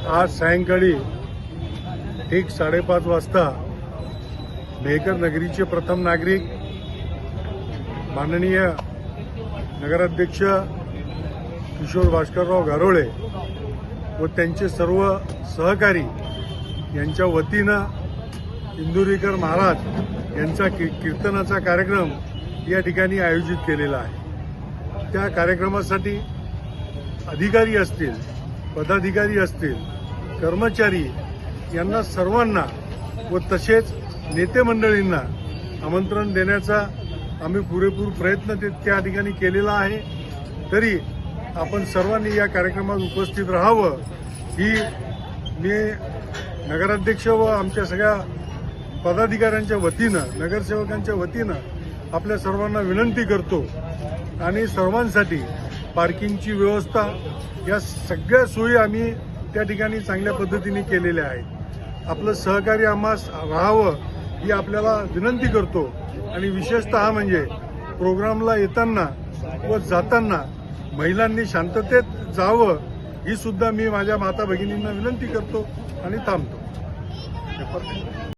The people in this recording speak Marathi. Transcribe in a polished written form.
आज सायंकाळी ठीक 5:30 वाजता मेहकर नगरीचे प्रथम नागरिक माननीय नगराध्यक्ष किशोर भास्करराव घारोळे व त्यांचे सर्व सहकारी यांच्या वतीनं इंदुरीकर महाराज यांचा कीर्तनाचा कार्यक्रम या ठिकाणी आयोजित केलेला आहे। त्या कार्यक्रमासाठी अधिकारी असतील, पदाधिकारी असतील, कर्मचारी यांना सर्वांना व तसेच नेते मंडळींना आमंत्रण देण्याचा आम्ही पुरेपूर प्रयत्न त्या ठिकाणी केलेला आहे। तरी आपण सर्वांनी या कार्यक्रमात उपस्थित राहावं ही मी नगराध्यक्ष व आमच्या सगळ्या पदाधिकाऱ्यांच्या वतीनं, नगरसेवकांच्या वतीनं आपल्या सर्वांना विनंती करतो। आणि सर्वांसाठी पार्किंगची व्यवस्था या सगळ्या सोयी आम्ही त्या ठिकाणी चांगल्या पद्धतीने केलेल्या आहेत। आपलं सहकार्य आम्हास राहावं ही आपल्याला विनंती करतो। आणि विशेषतः म्हणजे प्रोग्रामला येताना व जाताना महिलांनी शांततेत जावं ही सुद्धा मी माझ्या माता भगिनींना विनंती करतो आणि थांबतो।